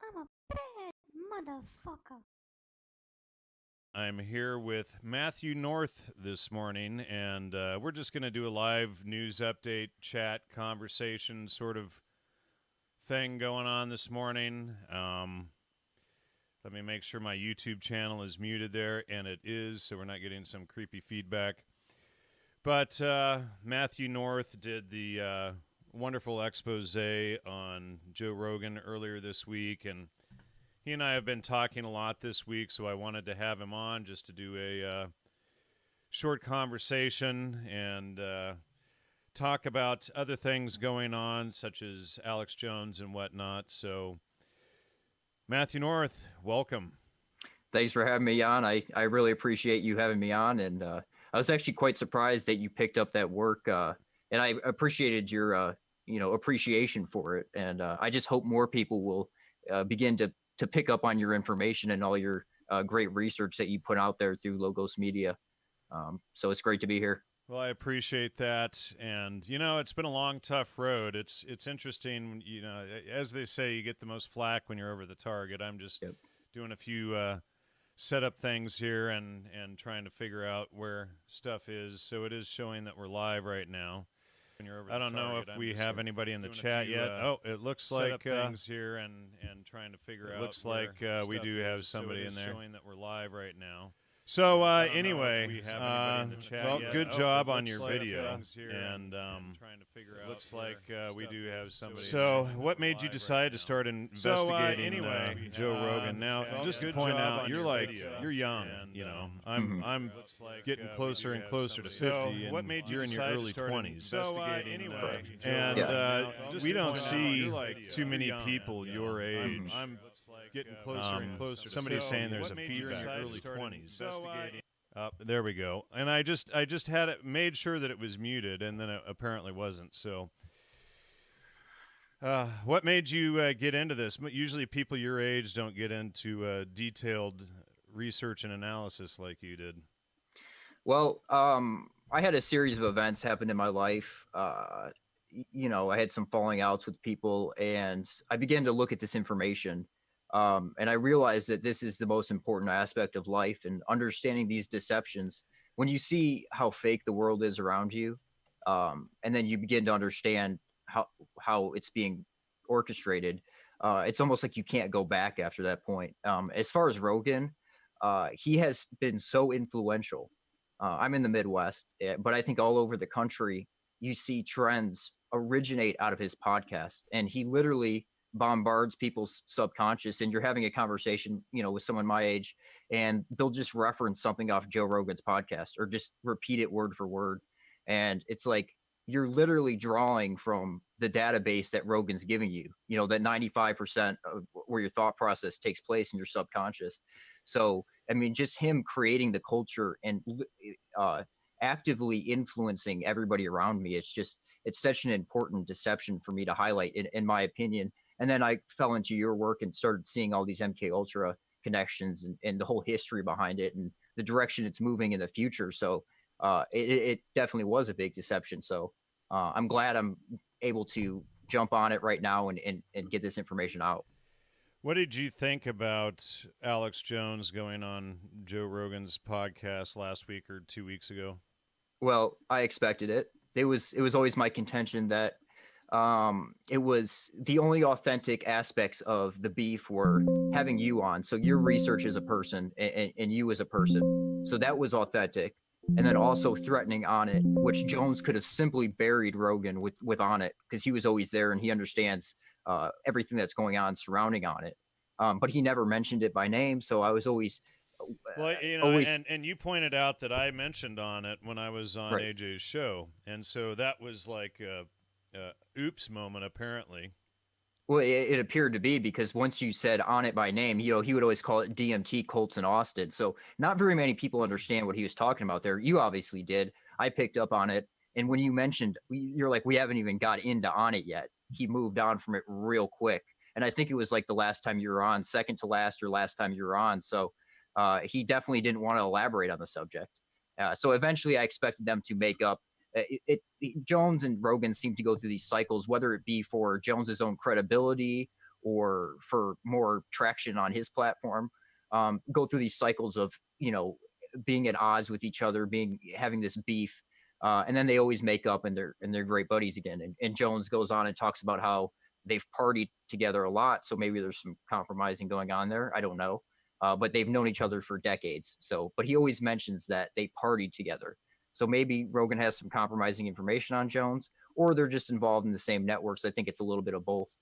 I'm a bad motherfucker. I'm here with Matthew North this morning, and we're just going to do a live news update, chat, conversation sort of thing going on this morning. Let me make sure my YouTube channel is muted there, and it is, so we're not getting some creepy feedback. But Matthew North did the wonderful expose on Joe Rogan earlier this week, and he and I have been talking a lot this week, so I wanted to have him on just to do a short conversation and talk about other things going on, such as Alex Jones and whatnot. So, Matthew North, welcome. Thanks for having me on. I really appreciate you having me on, and I was actually quite surprised that you picked up that work, and I appreciated your appreciation for it. And I just hope more people will begin to pick up on your information and all your great research that you put out there through Logos Media. So it's great to be here. Well, I appreciate that. And, it's been a long, tough road. It's interesting, as they say, you get the most flack when you're over the target. I'm just doing a few setup things here and trying to figure out where stuff is. So it is showing that we're live right now. I don't know if we have anybody in the chat yet. It looks like things here and trying to figure out. It looks like we do have somebody in there. Showing that we're live right now. So anyway, well, good job on your video, and trying to figure out. Looks like we do have somebody. So, what made you decide to start investigating Joe Rogan? Now, just to point out, you're young. I'm getting closer and closer to 50, and what made you in your early 20s? And we don't see too many people your age. I'm getting closer and closer. Somebody's saying there's a feedback. Early 20s. There we go. And I just had it made sure that it was muted, and then it apparently wasn't. So, what made you get into this? Usually, people your age don't get into detailed research and analysis like you did. Well, I had a series of events happen in my life. I had some falling outs with people, and I began to look at this information. And I realized that this is the most important aspect of life, and understanding these deceptions. When you see how fake the world is around you, and then you begin to understand how it's being orchestrated, it's almost like you can't go back after that point. As far as Rogan, he has been so influential. I'm in the Midwest, but I think all over the country, you see trends originate out of his podcast, and he literally bombards people's subconscious. And you're having a conversation, with someone my age, and they'll just reference something off Joe Rogan's podcast or just repeat it word for word. And it's like, you're literally drawing from the database that Rogan's giving you, that 95% of where your thought process takes place in your subconscious. So, I mean, just him creating the culture and actively influencing everybody around me. It's such an important deception for me to highlight, in my opinion. And then I fell into your work and started seeing all these MK Ultra connections and the whole history behind it and the direction it's moving in the future. So it definitely was a big deception. So I'm glad I'm able to jump on it right now and get this information out. What did you think about Alex Jones going on Joe Rogan's podcast last week or 2 weeks ago? Well, I expected it. It was always my contention that it was the only authentic aspects of the beef were having you on. So your research as a person and you as a person. So that was authentic. And then also threatening on it, which Jones could have simply buried Rogan with on it, because he was always there and he understands everything that's going on surrounding on it. But he never mentioned it by name. So I was always... Well, and you pointed out that I mentioned on it when I was on AJ's show. And so that was like a oops moment, apparently. Well, it appeared to be, because once you said on it by name, he would always call it DMT, Colts, and Austin. So not very many people understand what he was talking about there. You obviously did. I picked up on it. And when you mentioned, you're like, we haven't even got into on it yet. He moved on from it real quick. And I think it was like the last time you were on, second to last or last time you were on. So he definitely didn't want to elaborate on the subject. So eventually I expected them to make up. Jones and Rogan seem to go through these cycles, whether it be for Jones's own credibility or for more traction on his platform, go through these cycles of, being at odds with each other, having this beef, and then they always make up and they're great buddies again. And Jones goes on and talks about how they've partied together a lot, so maybe there's some compromising going on there. I don't know, but they've known each other for decades. So, but he always mentions that they partied together. So maybe Rogan has some compromising information on Jones, or they're just involved in the same networks. I think it's a little bit of both.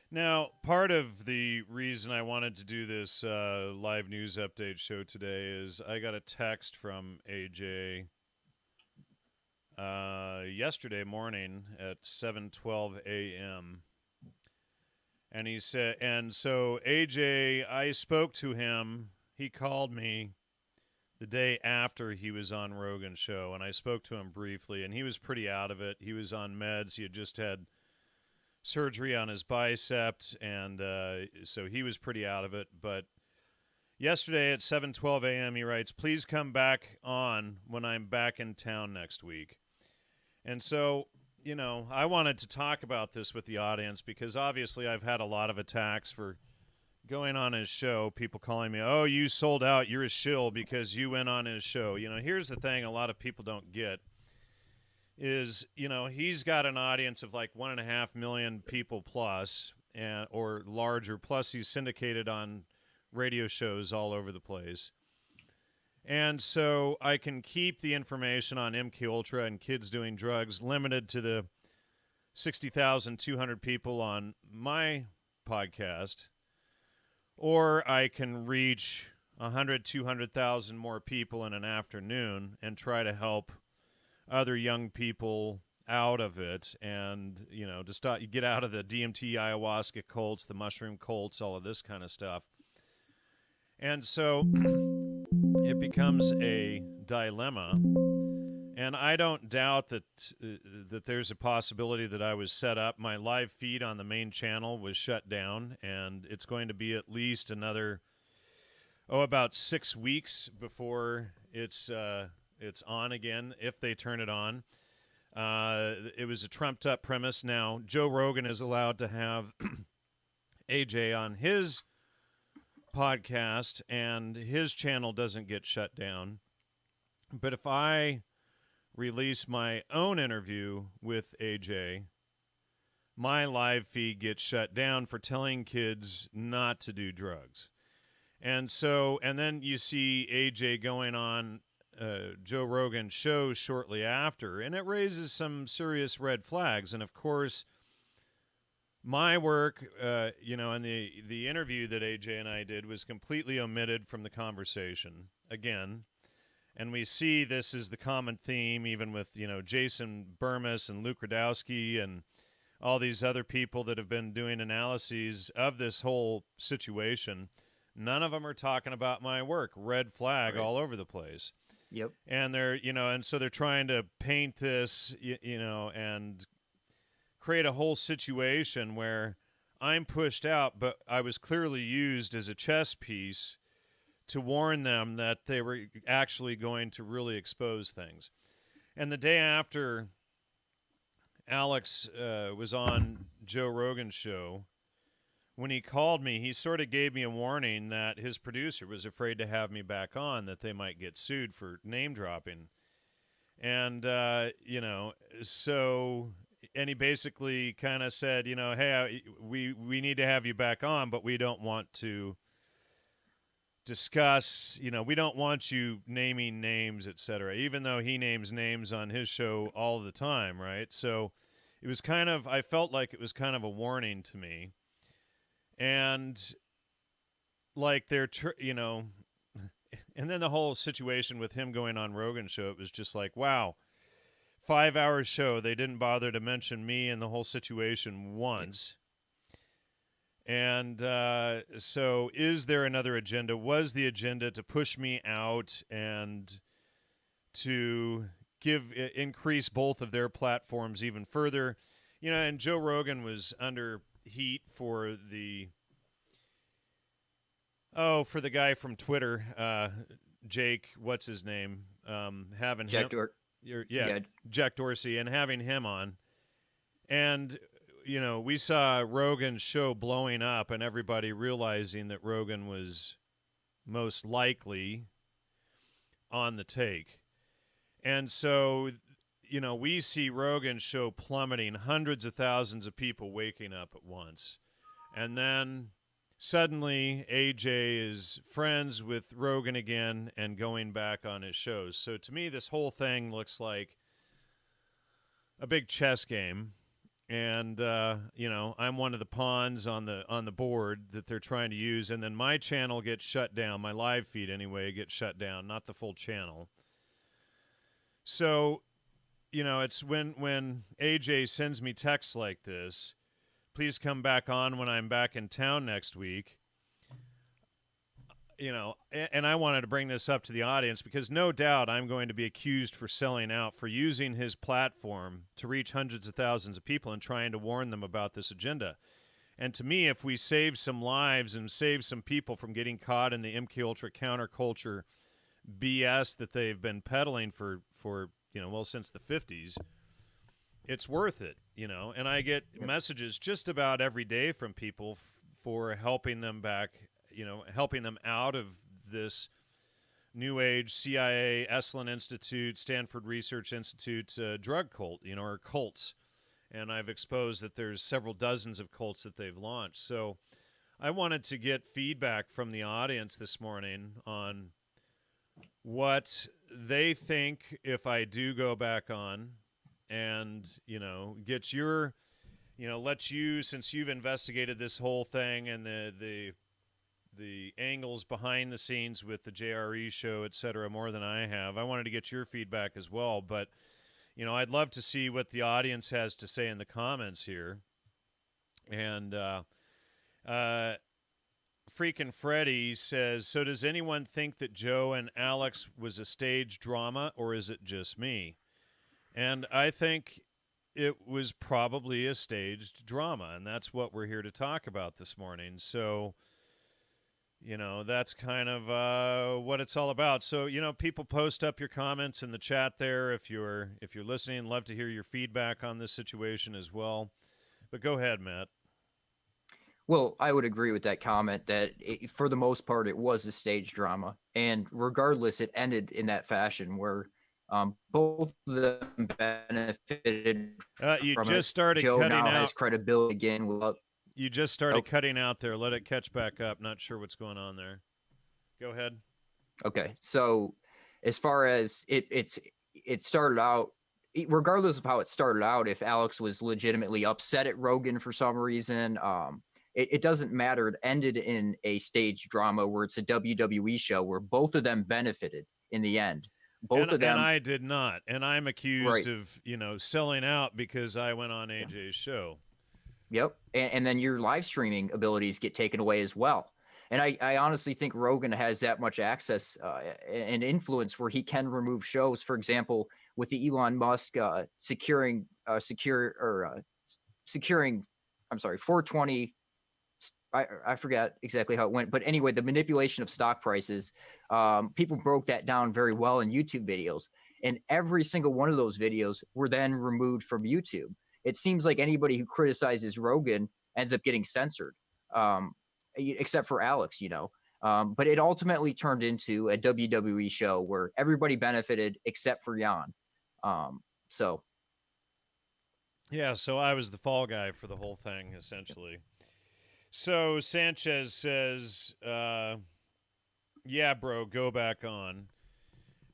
Now, part of the reason I wanted to do this live news update show today is I got a text from AJ yesterday morning at 7:12 a.m. And he said, and so AJ, I spoke to him. He called me the day after he was on Rogan's show, and I spoke to him briefly, and he was pretty out of it. He was on meds. He had just had surgery on his bicep, and so he was pretty out of it. But yesterday at 7:12 a.m., he writes, "Please come back on when I'm back in town next week." And so, I wanted to talk about this with the audience because obviously I've had a lot of attacks for going on his show, people calling me, "Oh, you sold out, you're a shill because you went on his show." Here's the thing a lot of people don't get is, he's got an audience of like 1.5 million people plus, or larger. Plus, he's syndicated on radio shows all over the place. And so I can keep the information on MKUltra and kids doing drugs limited to the 60,200 people on my podcast, or I can reach 100, 200,000 more people in an afternoon and try to help other young people out of it, and to start, you get out of the DMT, ayahuasca cults, the mushroom cults, all of this kind of stuff. And so it becomes a dilemma, and I don't doubt that there's a possibility that I was set up. My live feed on the main channel was shut down, and it's going to be at least another about 6 weeks before it's on again, if they turn it on. It was a trumped-up premise. Now, Joe Rogan is allowed to have AJ on his podcast, and his channel doesn't get shut down. But if I release my own interview with AJ, my live feed gets shut down for telling kids not to do drugs. And then you see AJ going on Joe Rogan's show shortly after, and it raises some serious red flags. And of course, my work, and the interview that AJ and I did was completely omitted from the conversation again. And we see this is the common theme, even with, Jason Burmis and Luke Radowski and all these other people that have been doing analyses of this whole situation. None of them are talking about my work. Red flag all over the place. Yep. And they're, and so they're trying to paint this, and create a whole situation where I'm pushed out, but I was clearly used as a chess piece to warn them that they were actually going to really expose things. And the day after Alex was on Joe Rogan's show, when he called me, he sort of gave me a warning that his producer was afraid to have me back on, that they might get sued for name dropping. And, and he basically kind of said, hey, we need to have you back on, but we don't want to discuss, we don't want you naming names, etc., even though he names names on his show all the time, right? So it was I felt like it was kind of a warning to me. And like and then the whole situation with him going on Rogan's show, it was just like, wow, 5-hour show. They didn't bother to mention me and the whole situation once. And so is there another agenda? Was the agenda to push me out and to increase both of their platforms even further? And Joe Rogan was under heat for the guy from Twitter, Jake, what's his name? Having Jack him, Jack Dorsey, and having him on. And we saw Rogan's show blowing up and everybody realizing that Rogan was most likely on the take. And so, we see Rogan's show plummeting, hundreds of thousands of people waking up at once. And then suddenly AJ is friends with Rogan again and going back on his shows. So to me, this whole thing looks like a big chess game. And, I'm one of the pawns on the board that they're trying to use. And then my channel gets shut down. My live feed, anyway, gets shut down, not the full channel. So, it's when AJ sends me texts like this, please come back on when I'm back in town next week. And I wanted to bring this up to the audience because no doubt I'm going to be accused for selling out, for using his platform to reach hundreds of thousands of people and trying to warn them about this agenda. And to me, if we save some lives and save some people from getting caught in the MKUltra counterculture BS that they've been peddling for since the 50s, it's worth it, And I get messages just about every day from people for helping them back, helping them out of this New Age, CIA, Esalen Institute, Stanford Research Institute drug cult, or cults. And I've exposed that there's several dozens of cults that they've launched. So I wanted to get feedback from the audience this morning on what they think if I do go back on and, get your, let you, since you've investigated this whole thing and the angles behind the scenes with the JRE show, et cetera, more than I have. I wanted to get your feedback as well, but, I'd love to see what the audience has to say in the comments here. And Freakin' Freddy says, so does anyone think that Joe and Alex was a stage drama, or is it just me? And I think it was probably a staged drama, and that's what we're here to talk about this morning. So, that's kind of what it's all about. So, people post up your comments in the chat there. If you're listening, love to hear your feedback on this situation as well. But go ahead, Matt. Well, I would agree with that comment that for the most part, it was a stage drama. And regardless, it ended in that fashion where both of them benefited you from just it. started Joe cutting now out. has credibility again. You just started cutting out there. Let it catch back up. Not sure what's going on there. Go ahead. Okay. So as far as it started out, regardless of how it started out, if Alex was legitimately upset at Rogan for some reason, it doesn't matter. It ended in a stage drama where it's a WWE show where both of them benefited in the end. Both of them. And I did not. And I'm accused of, selling out because I went on AJ's show. Yep. And then your live streaming abilities get taken away as well. And I honestly think Rogan has that much access and influence where he can remove shows. For example, with the Elon Musk securing 420. I forget exactly how it went, but anyway, the manipulation of stock prices, people broke that down very well in YouTube videos, and every single one of those videos were then removed from YouTube. It seems like anybody who criticizes Rogan ends up getting censored, except for Alex, but it ultimately turned into a WWE show where everybody benefited except for Jan. So I was the fall guy for the whole thing, essentially. So Sanchez says, yeah, bro, go back on.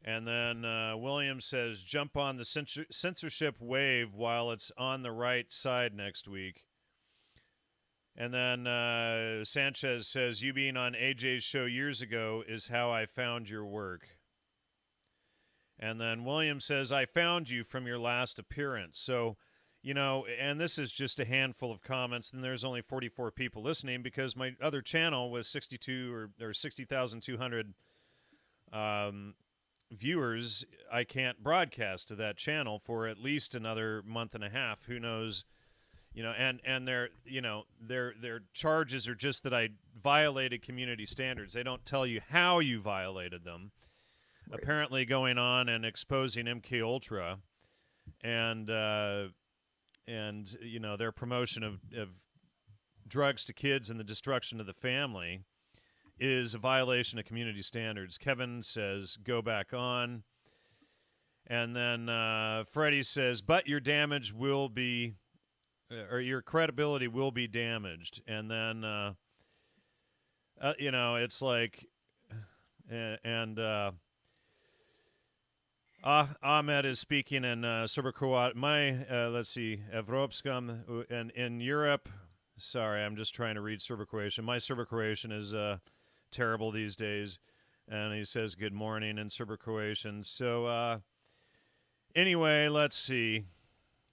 And then William says, jump on the censorship wave while it's on the right side next week. And then Sanchez says, you being on AJ's show years ago is how I found your work. And then William says, I found you from your last appearance. So, and this is just a handful of comments, and there's only 44 people listening because my other channel was 62 or 60,200 viewers. I can't broadcast to that channel for at least another month and a half. Who knows? And their charges are just that I violated community standards. They don't tell you how you violated them. Right. Apparently going on and exposing MKUltra and you know, their promotion of drugs to kids and the destruction of the family is a violation of community standards. Kevin says, go back on. And then Freddie says, but your damage will be, or your credibility will be damaged. And then, you know, it's like, Ahmed is speaking in Serbo-Croat. Let's see, Evropskam, and in Europe. Sorry, I'm just trying to read Serbo-Croatian. My Serbo-Croatian is terrible these days. And he says good morning in Serbo-Croatian. So anyway, let's see.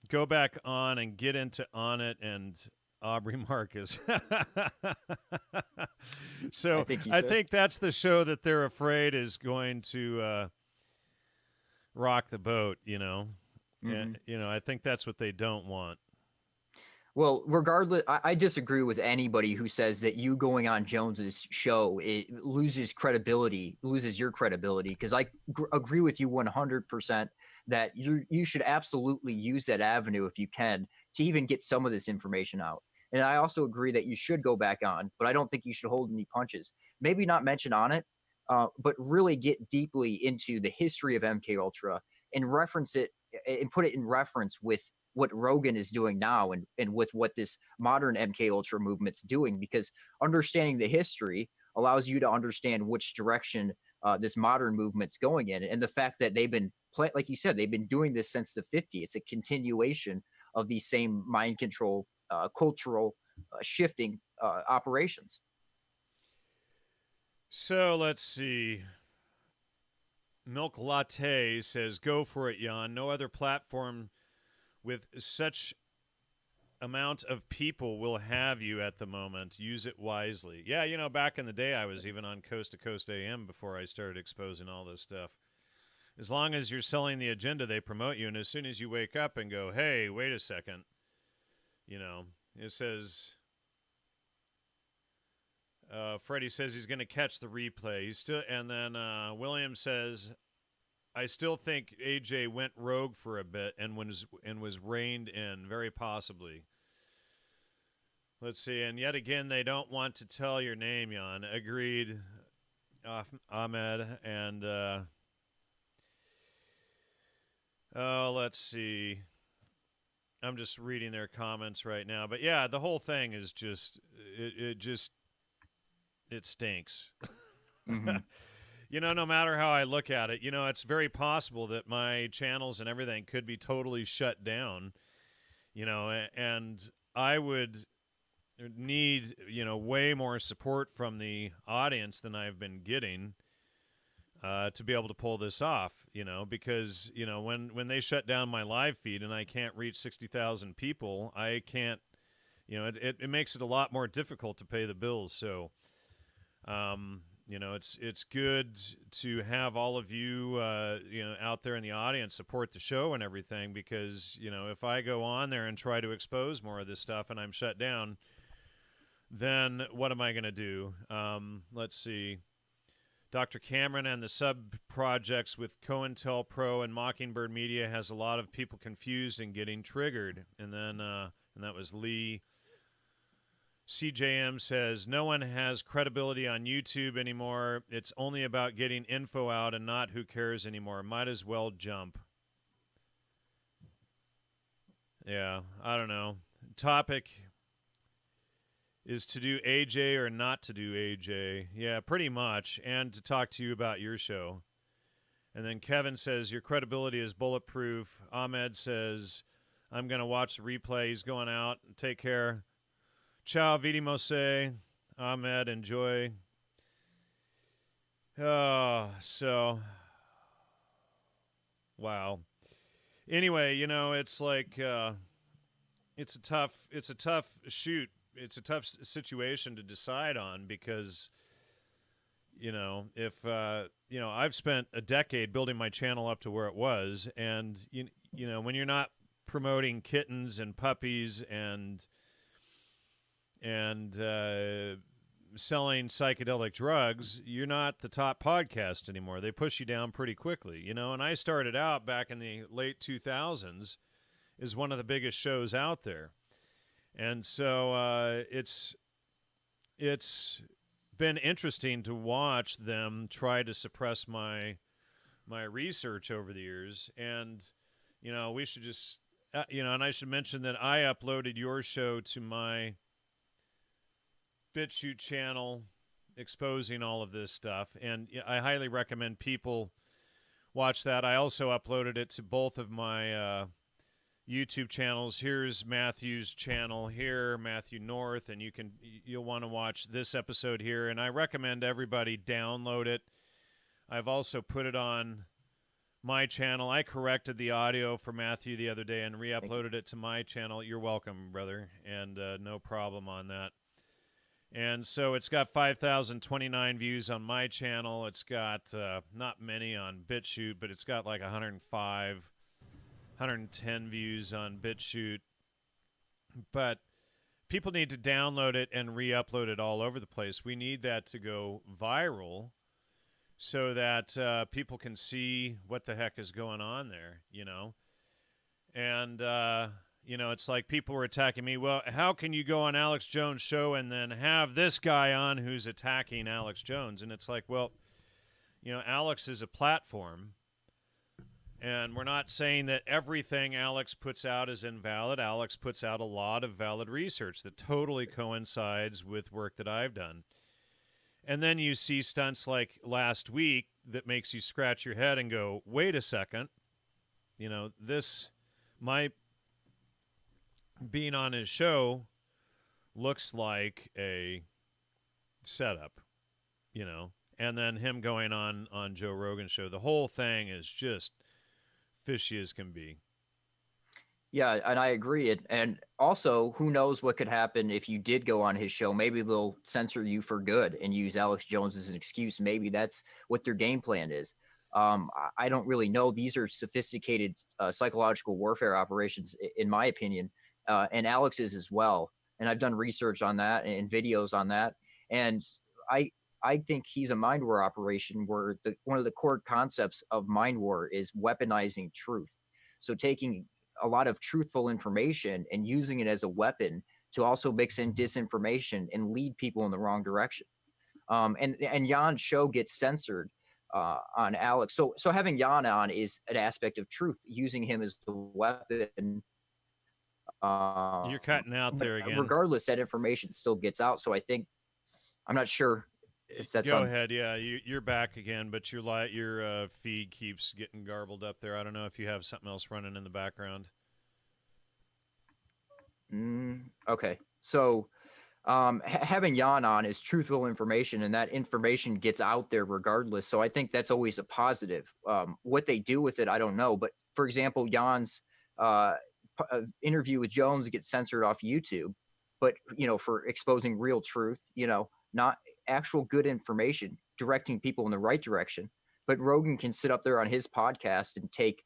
Go back on and get into On It and Aubrey Marcus. So I think that's the show that they're afraid is going to rock the boat, you know. And, you know, I think that's what they don't want. Well, regardless, I disagree with anybody who says that you going on Jones's show, it loses credibility, loses your credibility, because I agree with you 100% that you should absolutely use that avenue if you can to even get some of this information out. And I also agree that you should go back on, but I don't think you should hold any punches. Maybe not mention On It, but really get deeply into the history of MKUltra and reference it and put it in reference with what Rogan is doing now and with what this modern MKUltra movement's doing, because understanding the history allows you to understand which direction this modern movement's going in. And the fact that they've been, like you said, they've been doing this since the 50s. It's a continuation of these same mind control, cultural shifting operations. So let's see. Milk Latte says, go for it, Jan. No other platform with such amount of people will have you at the moment. Use it wisely. Yeah, you know, back in the day, I was even on Coast to Coast AM before I started exposing all this stuff. As long as you're selling the agenda, they promote you. And as soon as you wake up and go, hey, wait a second, you know, it says, Freddie says he's going to catch the replay. And then William says, I still think AJ went rogue for a bit and was reined in, very possibly. Let's see, and yet again, they don't want to tell your name, Jan. Agreed, Ahmed. And let's see. I'm just reading their comments right now, but yeah, the whole thing is just it stinks. Mm-hmm. You know, no matter how I look at it, you know, it's very possible that my channels and everything could be totally shut down, you know, and I would need, you know, way more support from the audience than I've been getting to be able to pull this off, you know, because, you know, when they shut down my live feed and I can't reach 60,000 people, I can't, you know, it makes it a lot more difficult to pay the bills. So, you know, it's good to have all of you, you know, out there in the audience support the show and everything, because, you know, if I go on there and try to expose more of this stuff and I'm shut down, then what am I going to do? Let's see. Dr. Cameron and the sub-projects with COINTELPRO and Mockingbird Media has a lot of people confused and getting triggered. And then, and that was Lee. CJM says, no one has credibility on YouTube anymore. It's only about getting info out and not who cares anymore. Might as well jump. Yeah, I don't know. Topic is to do AJ or not to do AJ. Yeah, pretty much. And to talk to you about your show. And then Kevin says, your credibility is bulletproof. Ahmed says, I'm going to watch the replay. He's going out. Take care. Ciao, vidimose. Ahmed, enjoy. Oh, so, wow. Anyway, you know, it's like, it's a tough shoot. It's a tough situation to decide on because, you know, if, you know, I've spent a decade building my channel up to where it was. And, you know, when you're not promoting kittens and puppies and selling psychedelic drugs, you're not the top podcast anymore. They push you down pretty quickly, you know. And I started out back in the late 2000s, is one of the biggest shows out there. And so it's been interesting to watch them try to suppress my research over the years. And, you know, we should just, and I should mention that I uploaded your show to my BitChute channel exposing all of this stuff. And I highly recommend people watch that. I also uploaded it to both of my YouTube channels. Here's Matthew's channel here, Matthew North, and you'll want to watch this episode here. And I recommend everybody download it. I've also put it on my channel. I corrected the audio for Matthew the other day and re-uploaded it to my channel. You're welcome, brother, and no problem on that. And so it's got 5,029 views on my channel. It's got not many on BitChute, but it's got like 105, 110 views on BitChute. But people need to download it and re-upload it all over the place. We need that to go viral so that people can see what the heck is going on there, you know. And, you know, it's like people were attacking me. Well, how can you go on Alex Jones' show and then have this guy on who's attacking Alex Jones? And it's like, well, you know, Alex is a platform. And we're not saying that everything Alex puts out is invalid. Alex puts out a lot of valid research that totally coincides with work that I've done. And then you see stunts like last week that makes you scratch your head and go, wait a second. You know, my being on his show looks like a setup, you know. And then him going on Joe Rogan's show. The whole thing is just fishy as can be. Yeah, and I agree. And also, who knows what could happen if you did go on his show? Maybe they'll censor you for good and use Alex Jones as an excuse. Maybe that's what their game plan is. I don't really know. These are sophisticated psychological warfare operations, in my opinion, and Alex is as well. And I've done research on that and videos on that. And I think he's a mind war operation where one of the core concepts of mind war is weaponizing truth. So taking a lot of truthful information and using it as a weapon to also mix in disinformation and lead people in the wrong direction. And Jan's show gets censored on Alex. So having Jan on is an aspect of truth, using him as a weapon. You're cutting out there again. Regardless, that information still gets out. So I think, I'm not sure if that's Go ahead. Yeah, you're back again, but your feed keeps getting garbled up there. I don't know if you have something else running in the background. Okay. So having Jan on is truthful information, and that information gets out there regardless. So I think that's always a positive. What they do with it, I don't know. But for example, Jan's interview with Jones gets censored off YouTube, but, you know, for exposing real truth, you know, not actual good information, directing people in the right direction. But Rogan can sit up there on his podcast and take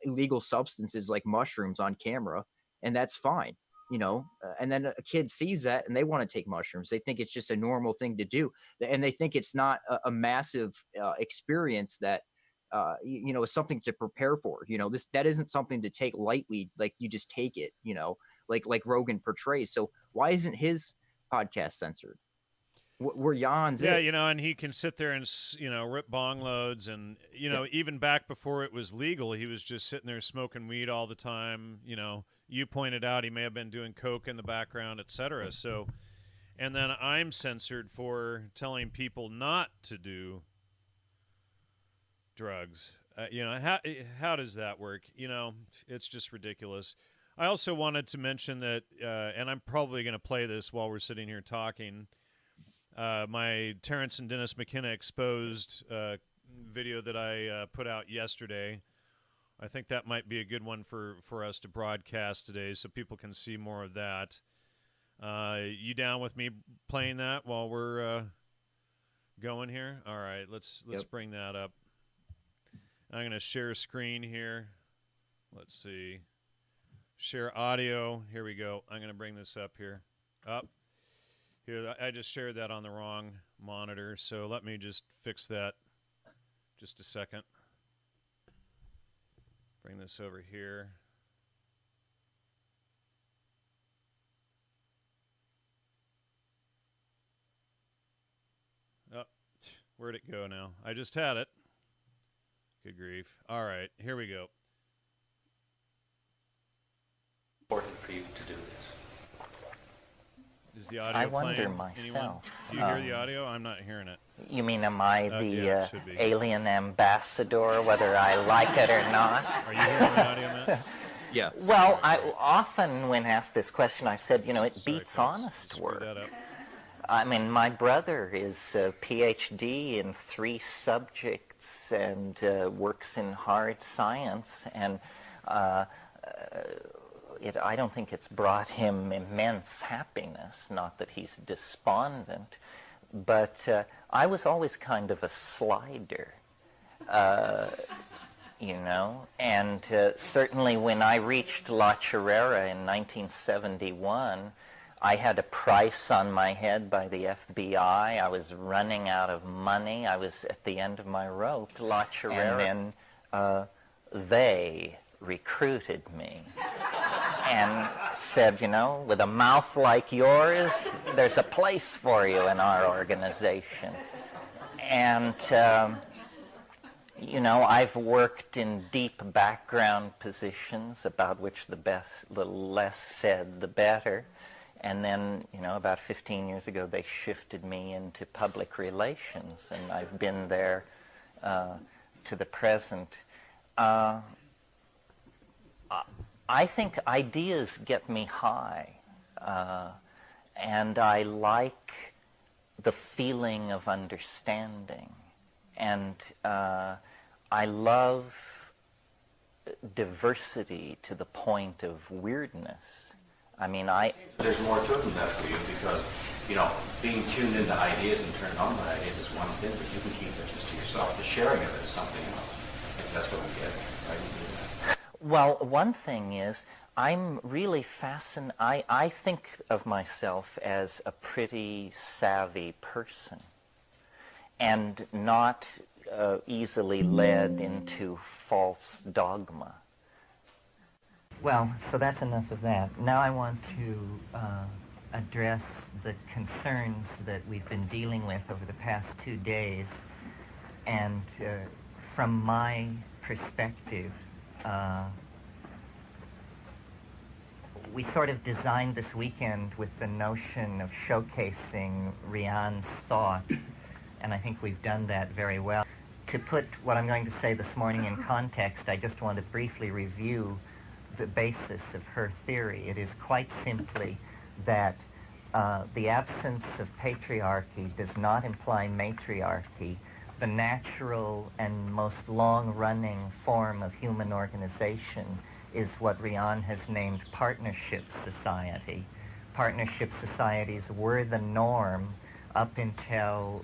illegal substances like mushrooms on camera, and that's fine, you know. And then a kid sees that and they want to take mushrooms. They think it's just a normal thing to do, and they think it's not a massive experience that you know, is something to prepare for. You know, that isn't something to take lightly, like you just take it, you know, like Rogan portrays. So why isn't his podcast censored? Where Jan's yeah, is. you know, and he can sit there and, you know, rip bong loads, and, you know, even back before it was legal, he was just sitting there smoking weed all the time. You know, you pointed out he may have been doing coke in the background, etc. So, and then I'm censored for telling people not to do drugs. You know, how does that work? You know, it's just ridiculous. I also wanted to mention that, and I'm probably going to play this while we're sitting here talking, my Terrence and Dennis McKenna exposed video that I put out yesterday. I think that might be a good one for us to broadcast today so people can see more of that. You down with me playing that while we're going here? All right, let's bring that up. I'm going to share screen here. Let's see. Share audio. Here we go. I'm going to bring this up here. Up. Here, I just shared that on the wrong monitor, so let me just fix that just a second. Bring this over here. Where'd it go now? I just had it. Good grief. All right, here we go. Important for you to do this. Is the audio I wonder playing? myself. Anyone? Do you hear the audio? I'm not hearing it. You mean, am I Yeah, the it should be. alien ambassador, whether I like it or not? Are you hearing the audio, Matt? Yeah. Well, I often, when asked this question, I've said, you know, it Sorry, beats folks. honest Screwed work. that up. I mean, my brother is a PhD in 3 subjects and works in hard science, and I don't think it's brought him immense happiness, not that he's despondent, but I was always kind of a slider, you know, and certainly when I reached La Chirera in 1971, I had a price on my head by the FBI. I was running out of money. I was at the end of my rope. La Chirera. And then they recruited me and said, you know, with a mouth like yours, there's a place for you in our organization. And, you know, I've worked in deep background positions about which the less said, the better. And then, you know, about 15 years ago, they shifted me into public relations, and I've been there to the present. I think ideas get me high, and I like the feeling of understanding, and I love diversity to the point of weirdness. I mean, There's more to it than that for you because, you know, being tuned into ideas and turned on by ideas is one thing, but you can keep it just to yourself. The sharing of it is something else. I think that's what we get. Right? You do that. well, one thing is, I'm really fascinated. I think of myself as a pretty savvy person and not easily led into false dogma. Well, so that's enough of that. Now I want to address the concerns that we've been dealing with over the past 2 days. And from my perspective, we sort of designed this weekend with the notion of showcasing Ryan's thought, and I think we've done that very well. To put what I'm going to say this morning in context, I just want to briefly review the basis of her theory. It is quite simply that the absence of patriarchy does not imply matriarchy. The natural and most long-running form of human organization is what Ryan has named partnership society. Partnership societies were the norm up until,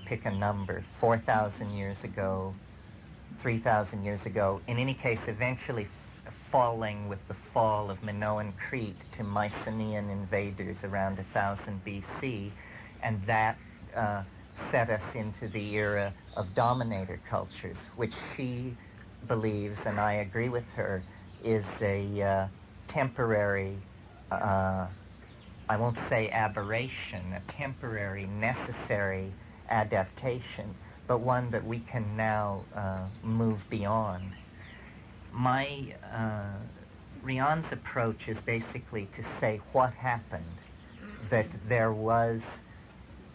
pick a number, 4,000 years ago, 3,000 years ago. In any case, eventually falling with the fall of Minoan Crete to Mycenaean invaders around 1000 BC, and that set us into the era of dominator cultures, which she believes, and I agree with her, is a temporary, I won't say aberration, a temporary, necessary adaptation, but one that we can now move beyond. My Ryan's approach is basically to say what happened, that there was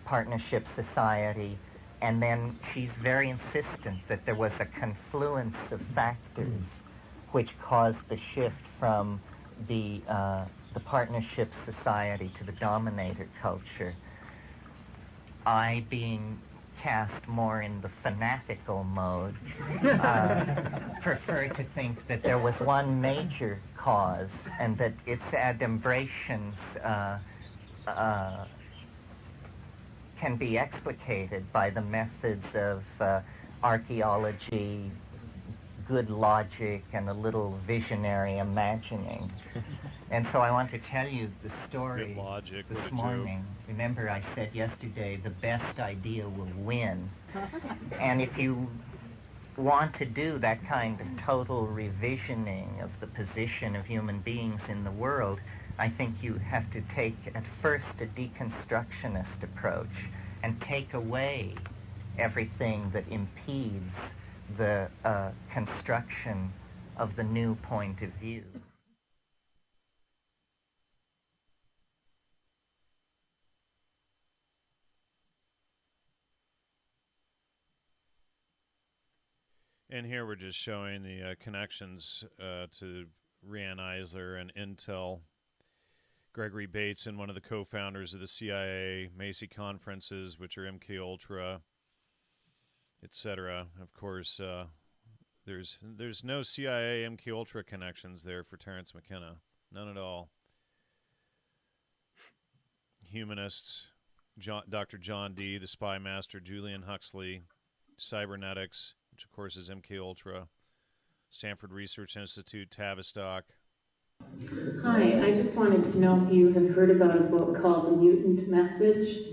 partnership society, and then she's very insistent that there was a confluence of factors which caused the shift from the partnership society to the dominator culture. I, being cast more in the fanatical mode, prefer to think that there was one major cause and that its adumbrations can be explicated by the methods of archaeology, good logic, and a little visionary imagining. And so I want to tell you the story Good logic, this what a morning. Remember, I said yesterday, the best idea will win. And if you want to do that kind of total revisioning of the position of human beings in the world, I think you have to take at first a deconstructionist approach and take away everything that impedes the construction of the new point of view. And here we're just showing the connections to Rian Eisler and Intel. Gregory Bateson, one of the co-founders of the CIA, Macy conferences, which are MK Ultra, etc. Of course, there's no CIA MK Ultra connections there for Terence McKenna, none at all. Humanists, Dr. John Dee, the Spy Master, Julian Huxley, Cybernetics, which of course is MK Ultra, Stanford Research Institute, Tavistock. Hi, I just wanted to know if you have heard about a book called The Mutant Message.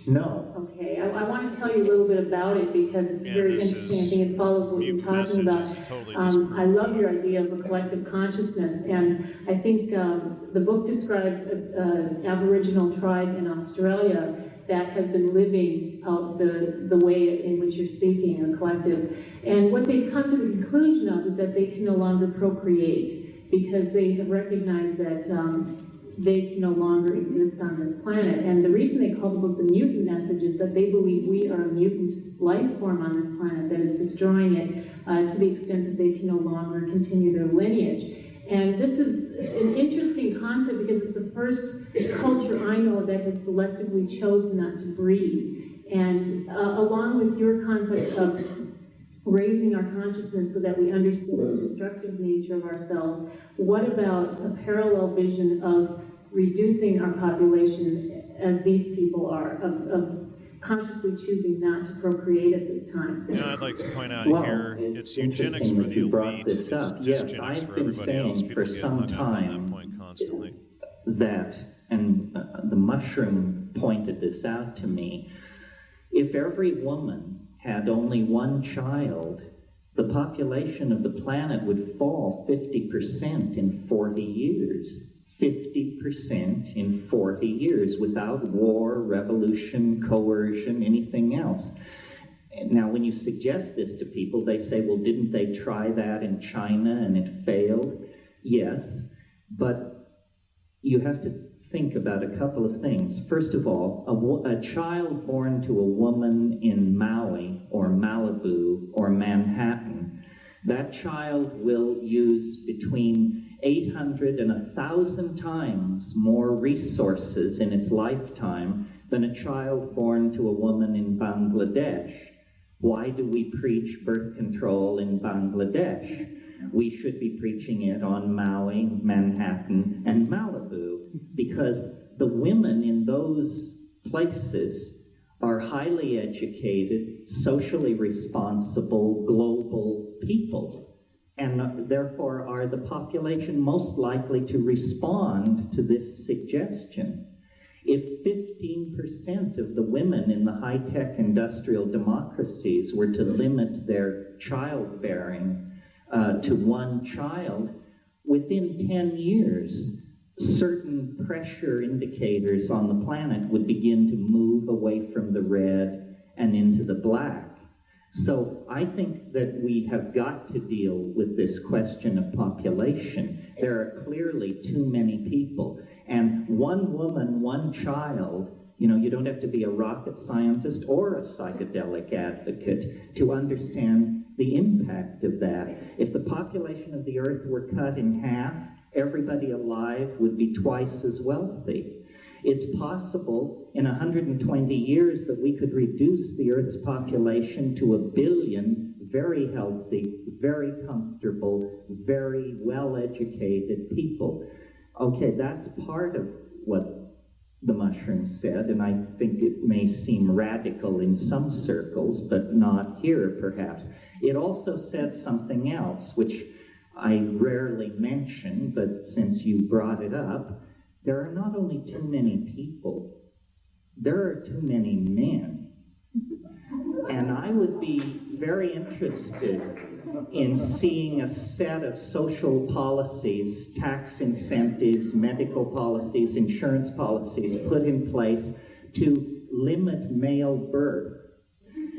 No. Okay, I want to tell you a little bit about it because it's very interesting. I think it follows what you're talking about. Totally I love your idea of a collective consciousness, and I think the book describes an Aboriginal tribe in Australia that has been living out the way in which you're speaking, a collective. And what they've come to the conclusion of is that they can no longer procreate because they have recognized that they can no longer exist on this planet. And the reason they call the book The Mutant Message is that they believe we are a mutant life form on this planet that is destroying it to the extent that they can no longer continue their lineage. And this is an interesting concept because it's the first culture I know that has selectively chosen not to breed. And along with your concept of raising our consciousness so that we understand the destructive nature of ourselves, what about a parallel vision of reducing our population as these people are, of consciously choosing not to procreate at this time? You know, I'd like to point out here, it's eugenics for the elite, it's dysgenics for everybody else. People get hung up on that point constantly. That, and the mushroom pointed this out to me, if every woman had only one child, the population of the planet would fall 50% in 40 years. 50% in 40 years without war, revolution, coercion, anything else. Now, when you suggest this to people, they say, well, didn't they try that in China and it failed? Yes, but you have to think about a couple of things. First of all, a child born to a woman in Maui or Malibu or Manhattan, that child will use between 800 and 1,000 times more resources in its lifetime than a child born to a woman in Bangladesh. Why do we preach birth control in Bangladesh? We should be preaching it on Maui, Manhattan, and Malibu, because the women in those places are highly educated, socially responsible, global people, and therefore are the population most likely to respond to this suggestion. If 15% of the women in the high-tech industrial democracies were to limit their childbearing to one child, within 10 years, certain pressure indicators on the planet would begin to move away from the red and into the black. So I think that we have got to deal with this question of population. There are clearly too many people. And one woman, one child, you know, you don't have to be a rocket scientist or a psychedelic advocate to understand the impact of that. If the population of the Earth were cut in half, everybody alive would be twice as wealthy. It's possible in 120 years that we could reduce the Earth's population to 1 billion very healthy, very comfortable, very well-educated people. Okay, that's part of what the mushroom said, and I think it may seem radical in some circles, but not here, perhaps. It also said something else, which I rarely mention, but since you brought it up, there are not only too many people, there are too many men. And I would be very interested in seeing a set of social policies, tax incentives, medical policies, insurance policies put in place to limit male birth.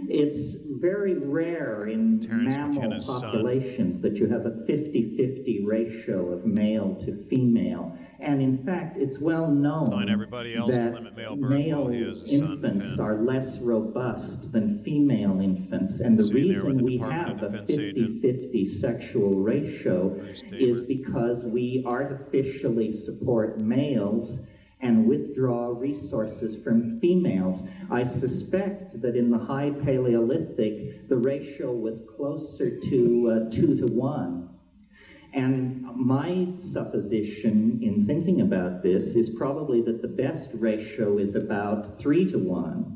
It's very rare in Terence mammal McKenna's populations that you have a 50-50 ratio of male to female. And in fact, it's well known Telling everybody else to that limit male birth while he has a son, infants Finn. are less robust than female infants. And the Sitting there with reason the we Department have of a Defense agent. 50-50 sexual ratio Bruce is Tabor. because we artificially support males and withdraw resources from females. I suspect that in the High Paleolithic, the ratio was closer to 2 to 1. And my supposition in thinking about this is probably that the best ratio is about 3 to 1.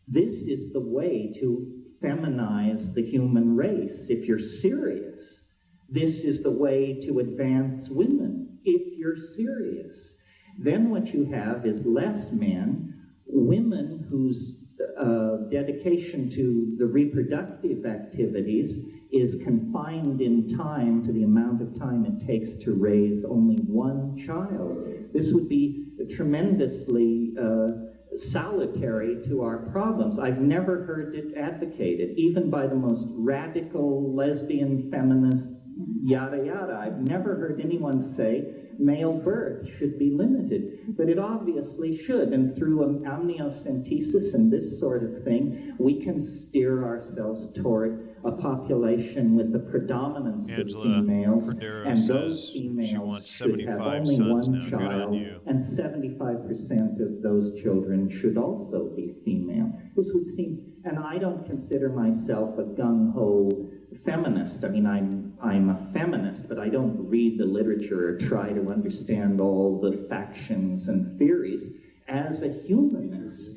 This is the way to feminize the human race. If you're serious, this is the way to advance women. If you're serious, then what you have is less men, women whose dedication to the reproductive activities is confined in time to the amount of time it takes to raise only one child. This would be tremendously salutary to our problems. I've never heard it advocated, even by the most radical lesbian feminist yada yada. I've never heard anyone say male birth should be limited, but it obviously should. And through amniocentesis and this sort of thing, we can steer ourselves toward a population with the predominance Angela of females, Cordero and says those she females wants should have 75 only sons one now. Good on child, you. and 75% of those children should also be female. This would seem, and I don't consider myself a gung-ho feminist. I mean, I'm a feminist, but I don't read the literature or try to understand all the factions and theories. As a humanist,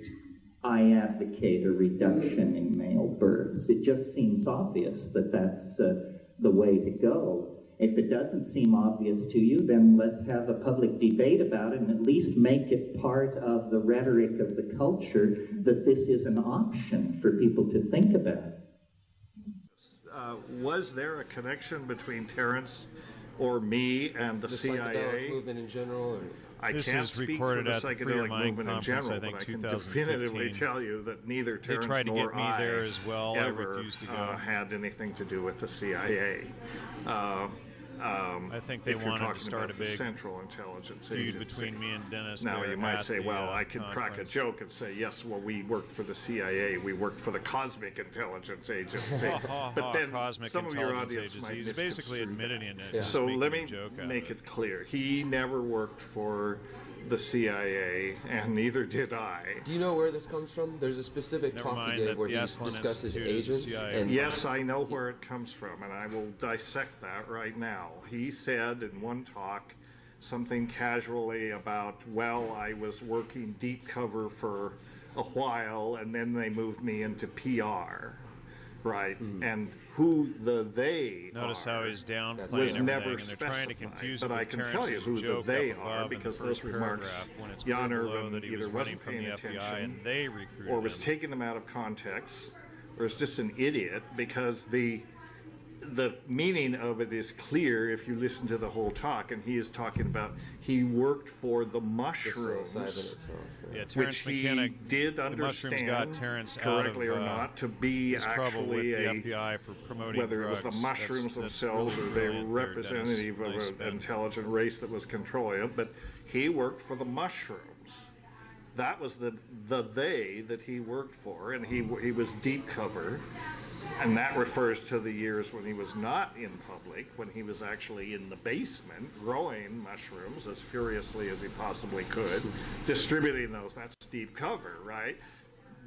I advocate a reduction in male births. It just seems obvious that that's the way to go. If it doesn't seem obvious to you, then let's have a public debate about it and at least make it part of the rhetoric of the culture that this is an option for people to think about. Was there a connection between Terence or me and the CIA? Psychedelic movement in general? Or? I This can't is speak recorded for the at the Free Your psychedelic Mind movement in conference, general, I think, but I can 2015. definitively tell you that neither They Terence tried to nor get me I there as well. I ever refused to go. had anything to do with the CIA. I think they if you're wanted to talking start about a the big Central Intelligence feud Agency. between me and Dennis. Now there you might at say, the, well, I could crack a conference. joke and say, yes, well, we worked for the CIA, we worked for the Cosmic Intelligence Agency. But then Cosmic some of your Intelligence audience Agency. might He's basically misconstrue that. admitting it. Yeah. just So making let a me joke out make of it clear. He never worked for the CIA, and neither did I. Do you know where this comes from? There's a specific Never talk mind he gave that where the he Esalen discusses Institute is a agents. CIA And Yes, I know where it comes from, and I will dissect that right now. He said in one talk something casually about, well, I was working deep cover for a while, and then they moved me into PR, right? And who the they Notice are how he's downplaying was everything, never and they're trying to specified, confuse but it I with can tell you Terence's who the joke they up are above in because the those first remarks paragraph when it's Jan clear below Irvin that he either was running wasn't from paying the FBI attention and they recruited or was him. taking them out of context or is just an idiot, because the meaning of it is clear if you listen to the whole talk, and he is talking about he worked for the the mushrooms, psilocybin itself. Yeah, which Terence he McKenna, did the mushrooms got understand, Terrence out correctly of or not, to be his trouble with actually the a FBI for promoting whether drugs. it was the mushrooms That's themselves really or they were brilliant there, representative Dennis. Nice of spin. an intelligent race that was controlling it, but he worked for the mushrooms. That was the they that he worked for, and he was deep cover, and that refers to the years when he was not in public, when he was actually in the basement growing mushrooms as furiously as he possibly could, distributing those. That's deep cover, right?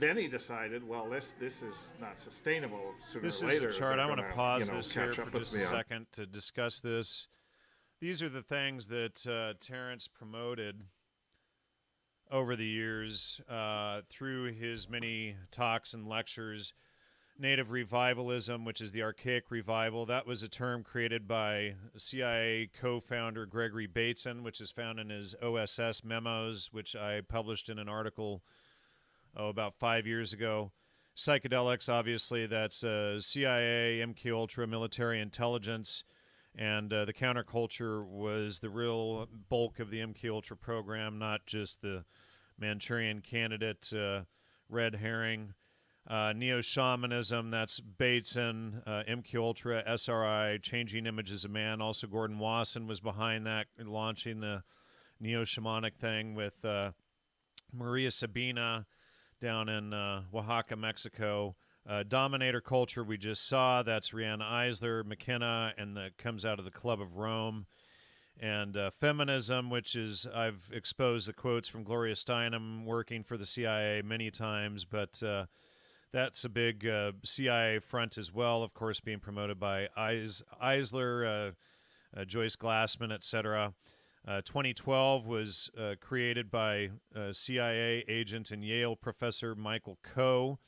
Then he decided, well, this is not sustainable. Sooner This or is later, a chart. they're I want to gonna, pause this here catch up for with just a me on- second to discuss this. These are the things that Terence promoted over the years through his many talks and lectures. Native revivalism, which is the archaic revival, that was a term created by CIA co-founder Gregory Bateson, which is found in his OSS memos, which I published in an article about 5 years ago. Psychedelics, obviously, that's CIA, MKUltra, military intelligence, and the counterculture was the real bulk of the MKUltra program, not just the Manchurian Candidate, red herring. Neo-shamanism, that's Bateson, MKUltra, SRI, Changing Images of Man. Also, Gordon Wasson was behind that, launching the neo-shamanic thing with Maria Sabina down in Oaxaca, Mexico. Dominator Culture we just saw, that's Rianne Eisler, McKenna, and that comes out of the Club of Rome. And feminism, which is, I've exposed the quotes from Gloria Steinem working for the CIA many times, but that's a big CIA front as well, of course, being promoted by Eisler, Joyce Glassman, etc. 2012 was created by CIA agent and Yale professor Michael Coe,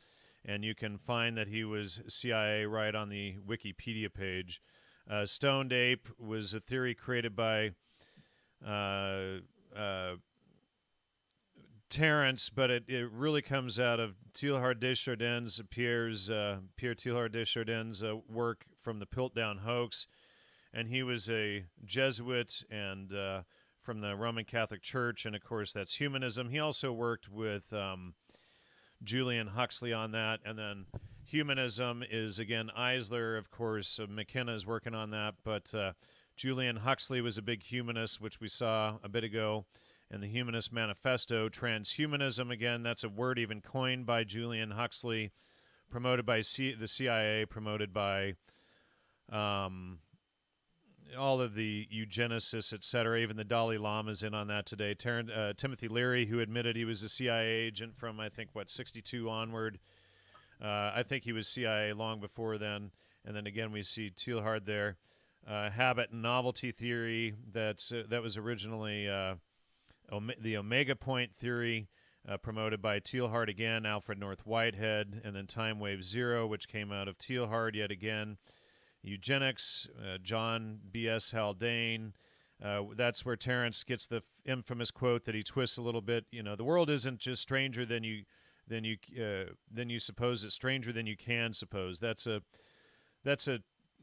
and you can find that he was CIA right on the Wikipedia page. Stoned Ape was a theory created by Terence, but it really comes out of Teilhard de Chardin's, Pierre Teilhard de Chardin's work from the Piltdown hoax, and he was a Jesuit and from the Roman Catholic Church, and of course that's humanism. He also worked with Julian Huxley on that, and then humanism is, again, Eisler, of course. McKenna is working on that, but Julian Huxley was a big humanist, which we saw a bit ago. And the Humanist Manifesto, transhumanism, again, that's a word even coined by Julian Huxley, promoted by the CIA, promoted by all of the eugenicists, etc. Even the Dalai Lama's in on that today. Timothy Leary, who admitted he was a CIA agent from, I think, 62 onward. I think he was CIA long before then. And then again, we see Teilhard there. Habit and novelty theory, that was originally... the Omega Point theory, promoted by Teilhard again, Alfred North Whitehead, and then Time Wave Zero, which came out of Teilhard yet again. Eugenics, John B.S. Haldane. That's where Terence gets the infamous quote that he twists a little bit. You know, the world isn't just stranger than you suppose. It's stranger than you can suppose. That's a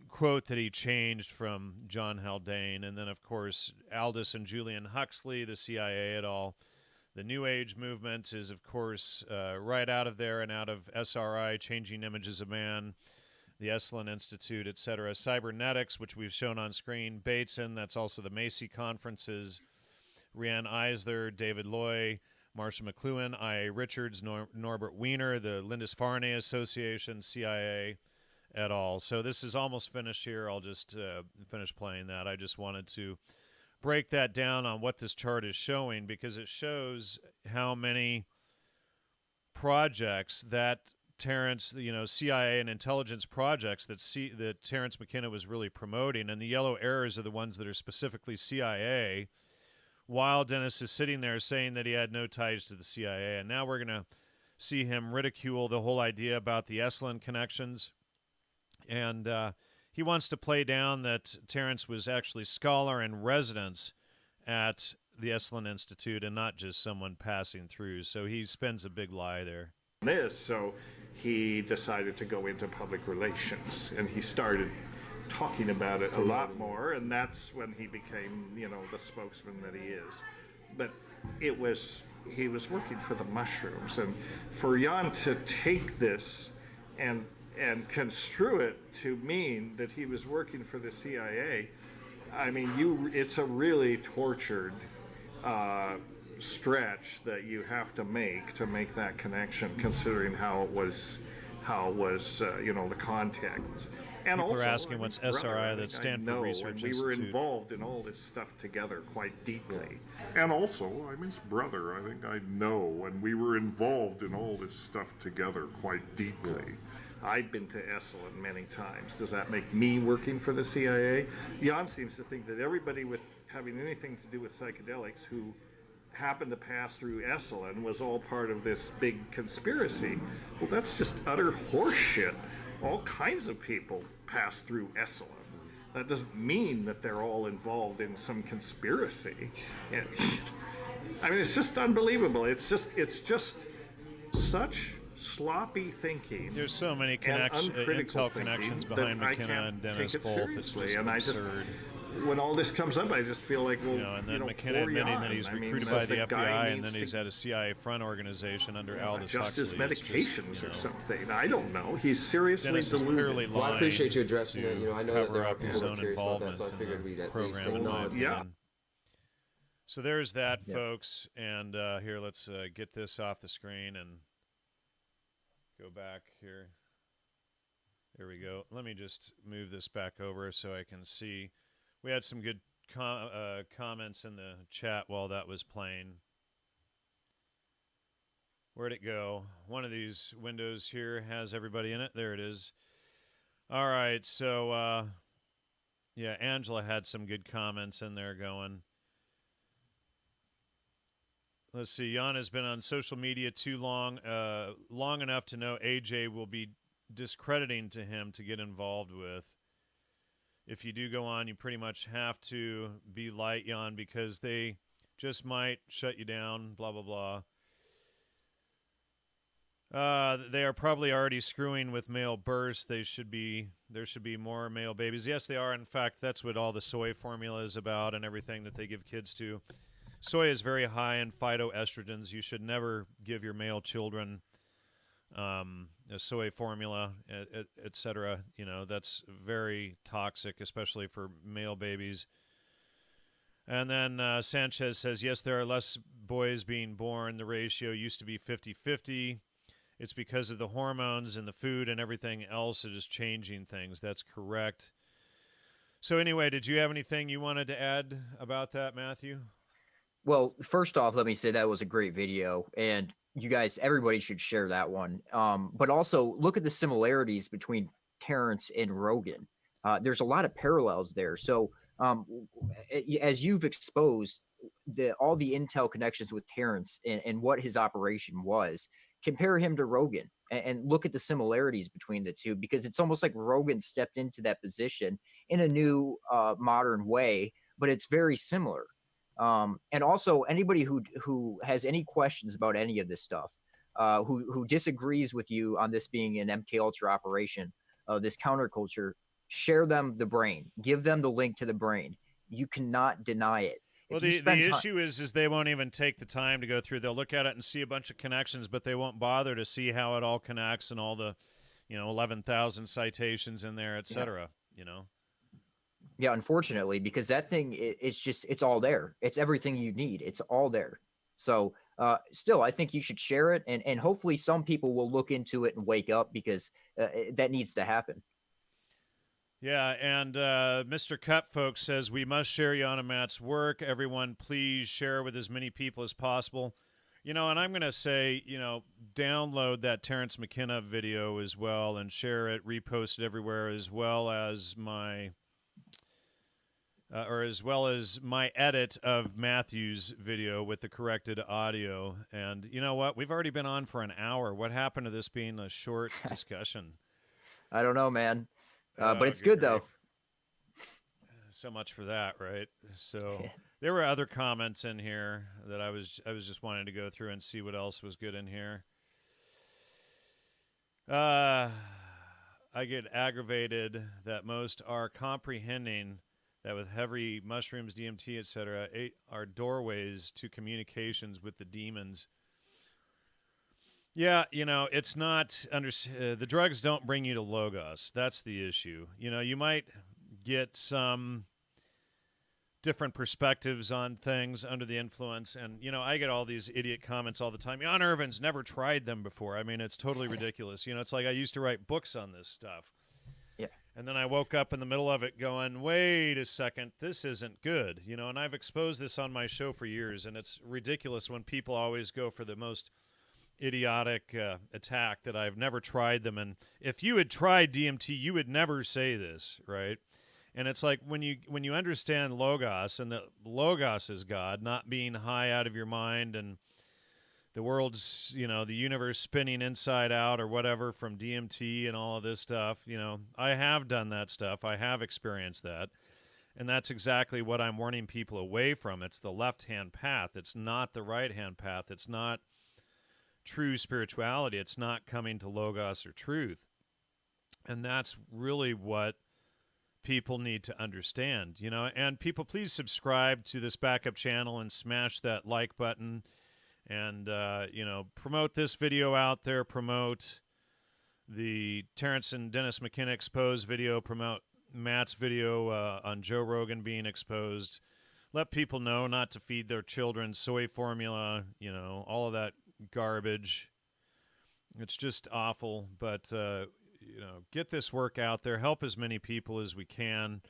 quote that he changed from John Haldane. And then, of course, Aldous and Julian Huxley, the CIA et al. The New Age movement is, of course, right out of there and out of SRI, Changing Images of Man, the Esalen Institute, etc. Cybernetics, which we've shown on screen. Bateson, that's also the Macy conferences. Rianne Eisler, David Loy, Marcia McLuhan, I.A. Richards, Norbert Wiener, the Lindisfarne Association, CIA, et al. So this is almost finished here. I'll just finish playing that. I just wanted to break that down on what this chart is showing, because it shows how many projects that Terence, CIA and intelligence projects that Terence McKenna was really promoting, and the yellow arrows are the ones that are specifically CIA, while Dennis is sitting there saying that he had no ties to the CIA. And now we're going to see him ridicule the whole idea about the Esalen connections. And he wants to play down that Terence was actually scholar in residence at the Esalen Institute and not just someone passing through. So he spends a big lie there. So he decided to go into public relations, and he started talking about it a lot more, and that's when he became, the spokesman that he is. But he was working for the mushrooms, and for Jan to take this and construe it to mean that he was working for the CIA, I mean, it's a really tortured stretch that you have to make that connection, considering how it was the context. And people also, are asking what's SRI, that's Stanford Research Institute. We were involved in all this stuff together quite deeply. And also, I'm his brother. I think I know, and we were involved in all this stuff together quite deeply. I've been to Esalen many times. Does that make me working for the CIA? Jan seems to think that everybody with having anything to do with psychedelics who happened to pass through Esalen was all part of this big conspiracy. Well, that's just utter horseshit. All kinds of people pass through Esalen. That doesn't mean that they're all involved in some conspiracy. I mean, it's just unbelievable. It's just such sloppy thinking. There's so many intel connections behind McKenna and Dennis both. It's just absurd. when all this comes up, I just feel like, well, and then McKenna pour you admitting that on. he's I mean, recruited by the guy FBI, and needs then he's at a CIA front organization under Aldous adjust his Huxley. It's medications just, or something. I don't know. He's seriously Dennis is deluded. clearly Well, I lying appreciate you addressing it. to I know that cover there are up his people own curious about that, involvement so I figured in we'd the at least program, in my acknowledge Yeah. opinion. So there's that, folks. And here, let's get this off the screen and go back here. There we go. Let me just move this back over so I can see. We had some good comments in the chat while that was playing. Where'd it go? One of these windows here has everybody in it. There it is. All right, so yeah, Angela had some good comments in there going. Let's see. Jan has been on social media too long, long enough to know AJ will be discrediting to him to get involved with. If you do go on, you pretty much have to be light, Jan, because they just might shut you down, blah, blah, blah. They are probably already screwing with male births. There should be more male babies. Yes, they are. In fact, that's what all the soy formula is about and everything that they give kids to. Soy is very high in phytoestrogens. You should never give your male children a soy formula, etc. You know, that's very toxic, especially for male babies. And then Sanchez says, yes, there are less boys being born. The ratio used to be 50-50. It's because of the hormones and the food and everything else. It is changing things. That's correct. So anyway, did you have anything you wanted to add about that, Matthew? Well, first off, let me say that was a great video, and you guys, everybody should share that one. But also look at the similarities between Terrence and Rogan. There's a lot of parallels there. So as you've exposed all the intel connections with Terrence and what his operation was, compare him to Rogan and look at the similarities between the two, because it's almost like Rogan stepped into that position in a new modern way, but it's very similar. And also anybody who has any questions about any of this stuff, who disagrees with you on this being an MK Ultra operation, this counterculture, share them the brain, give them the link to the brain. You cannot deny it. Well, the issue is they won't even take the time to go through. They'll look at it and see a bunch of connections, but they won't bother to see how it all connects and all the, 11,000 citations in there, et cetera, Yeah, unfortunately, because that thing, it's all there. It's everything you need. It's all there. So still, I think you should share it, and hopefully some people will look into it and wake up, because that needs to happen. Yeah, and Mr. Cut, folks, says, we must share Jan and Matt's work. Everyone, please share with as many people as possible. And I'm going to say, download that Terrence McKenna video as well and share it, repost it everywhere, as well as my edit of Matthew's video with the corrected audio. And you know what? We've already been on for an hour. What happened to this being a short discussion? I don't know, man. But it's good, though. So much for that, right? So there were other comments in here that I was just wanting to go through and see what else was good in here. I get aggravated that most are comprehending that with heavy mushrooms, DMT, etc., are doorways to communications with the demons. Yeah, it's not the drugs don't bring you to Logos. That's the issue. You might get some different perspectives on things under the influence, and I get all these idiot comments all the time. Jan Irvin's never tried them before. I mean, it's totally ridiculous. It's like I used to write books on this stuff. Yeah. And then I woke up in the middle of it going, wait a second, this isn't good. And I've exposed this on my show for years, and it's ridiculous when people always go for the most idiotic attack that I've never tried them. And if you had tried DMT, you would never say this, right? And it's like when you understand Logos, and that Logos is God, not being high out of your mind and the world's, the universe spinning inside out or whatever from DMT and all of this stuff, I have done that stuff. I have experienced that. And that's exactly what I'm warning people away from. It's the left-hand path. It's not the right-hand path. It's not true spirituality. It's not coming to Logos or truth. And that's really what people need to understand, you know. And people, please subscribe to this backup channel and smash that like button, and you know, promote this video out there, promote the Terrence and Dennis McKenna exposed video, promote Matt's video on Joe Rogan being exposed. Let people know not to feed their children soy formula, you know, all of that garbage. It's just awful, but you know, get this work out there. Help as many people as we can.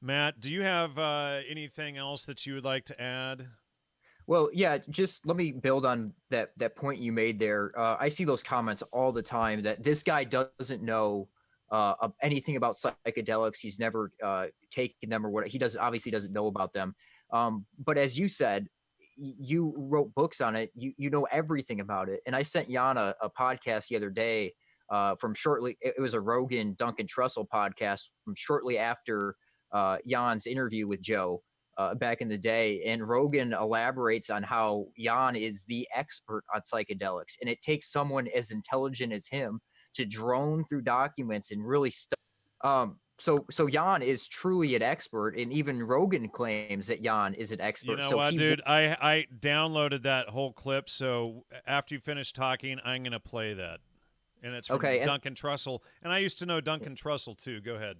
Matt, do you have anything else that you would like to add? Well, yeah, just let me build on that point you made there. I see those comments all the time that this guy doesn't know anything about psychedelics. He's never taken them or what. He obviously doesn't know about them. But as you said, you wrote books on it. You know everything about it. And I sent Jan a podcast the other day it was a Rogan Duncan Trussell podcast from shortly after Jan's interview with Joe back in the day. And Rogan elaborates on how Jan is the expert on psychedelics. And it takes someone as intelligent as him to drone through documents and really so Jan is truly an expert, and even Rogan claims that Jan is an expert. You know what, dude? I downloaded that whole clip, so after you finish talking, I'm going to play that. And it's from Duncan Trussell. And I used to know Duncan Trussell, too. Go ahead.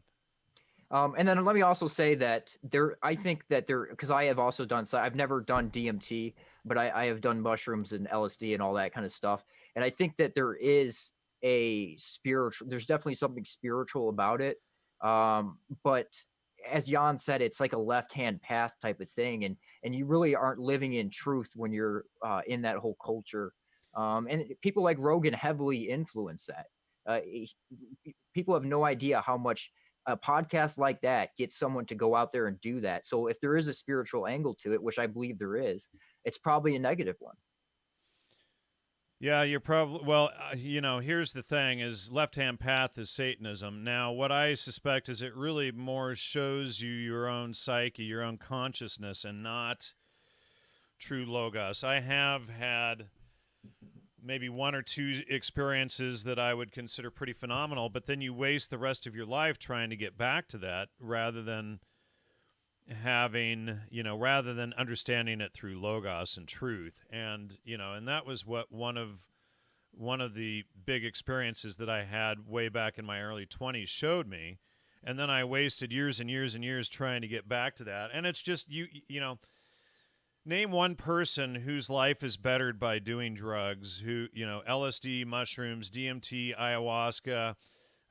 And then let me also say that I think that because I have also done, so I've never done DMT, but I have done mushrooms and LSD and all that kind of stuff. And I think that there is there's definitely something spiritual about it. But as Jan said, it's like a left-hand path type of thing. And you really aren't living in truth when you're in that whole culture. And people like Rogan heavily influence that. People have no idea how much a podcast like that gets someone to go out there and do that. So if there is a spiritual angle to it, which I believe there is, it's probably a negative one. Yeah, you're probably, well, you know, here's the thing is left-hand path is Satanism. Now, what I suspect is it really more shows you your own psyche, your own consciousness, and not true logos. I have had maybe one or two experiences that I would consider pretty phenomenal, but then you waste the rest of your life trying to get back to that rather than rather than understanding it through logos and truth. And, you know, and that was what one of the big experiences that I had way back in my early 20s showed me. And then I wasted years and years and years trying to get back to that. And it's just, you know, name one person whose life is bettered by doing drugs, who, you know, LSD, mushrooms, DMT, ayahuasca,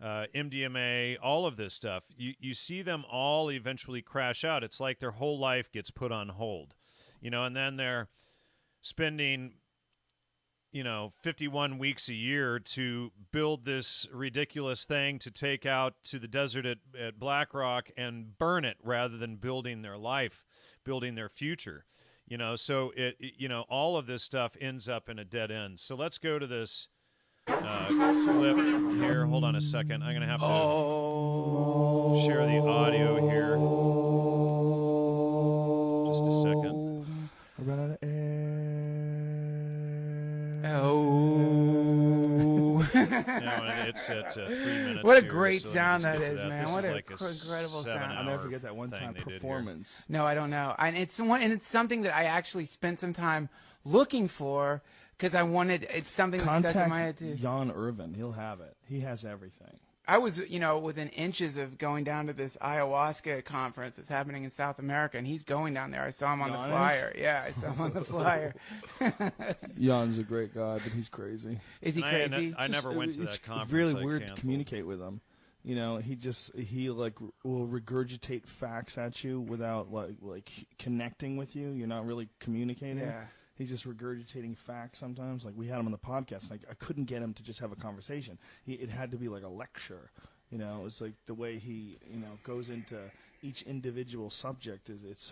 MDMA, all of this stuff. You see them all eventually crash out. It's like their whole life gets put on hold, you know, and then they're spending, you know, 51 weeks a year to build this ridiculous thing to take out to the desert at Black Rock and burn it rather than building their life, building their future. You know, so you know, all of this stuff ends up in a dead end. So let's go to this clip here. Hold on a second. I'm going to have to share the audio here. Just a second. We're running out of air. No, it's at 3 minutes. What a here, great so sound that is, is, man. This what is an like incredible sound. I'll never forget that one-time performance. No, I don't know. And it's something that I actually spent some time looking for because I wanted. It's something that stuck in my head too. Jan Irvin, he'll have it. He has everything. I was, you know, within inches of going down to this ayahuasca conference that's happening in South America, and he's going down there. I saw him on the flyer. Yeah, I saw him on the flyer. Jan's a great guy, but he's crazy. Is he crazy? I never went to that conference. It's really weird to communicate with him. You know, he like will regurgitate facts at you without like connecting with you. You're not really communicating. Yeah. He's just regurgitating facts sometimes. Like we had him on the podcast. Like I couldn't get him to just have a conversation. It had to be like a lecture. You know, it's like the way he goes into each individual subject it's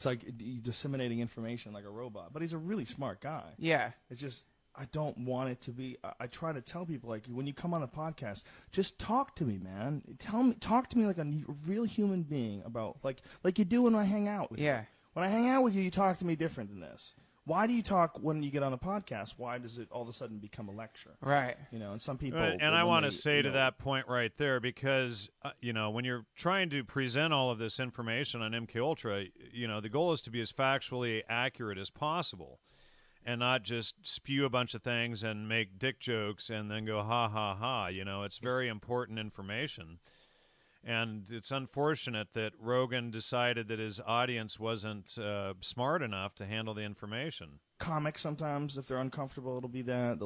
like disseminating information like a robot. But he's a really smart guy. Yeah. It's just I don't want it to be. I try to tell people like when you come on the podcast, just talk to me, man. Talk to me like a real human being about like you do when I hang out with you. Yeah. When I hang out with you, you talk to me different than this. why do you talk when you get on a podcast? Why does it all of a sudden become a lecture? Right. And some people. And I want to say to that point right there, because when you're trying to present all of this information on MKUltra, the goal is to be as factually accurate as possible, and not just spew a bunch of things and make dick jokes and then go ha ha ha. It's very important information. And it's unfortunate that Rogan decided that his audience wasn't smart enough to handle the information. Comics sometimes, if they're uncomfortable, it'll be that.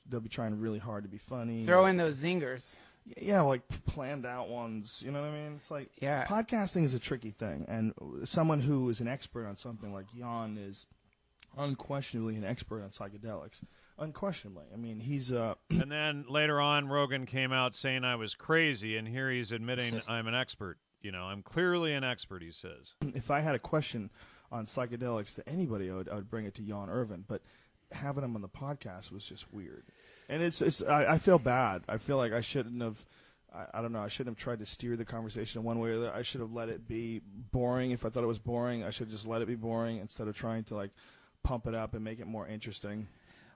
They'll be trying really hard to be funny. Throw in those zingers. Yeah, like planned out ones. You know what I mean? It's like podcasting is a tricky thing. And someone who is an expert on something like Jan is unquestionably an expert on psychedelics. Unquestionably. I mean, he's And then later on, Rogan came out saying I was crazy, and here he's admitting I'm an expert. I'm clearly an expert, he says. If I had a question on psychedelics to anybody, I would bring it to Jan Irvin, but having him on the podcast was just weird. And I feel bad. I feel like I shouldn't have, I don't know, I shouldn't have tried to steer the conversation one way or the other. I should have let it be boring. If I thought it was boring, I should have just let it be boring instead of trying to pump it up and make it more interesting.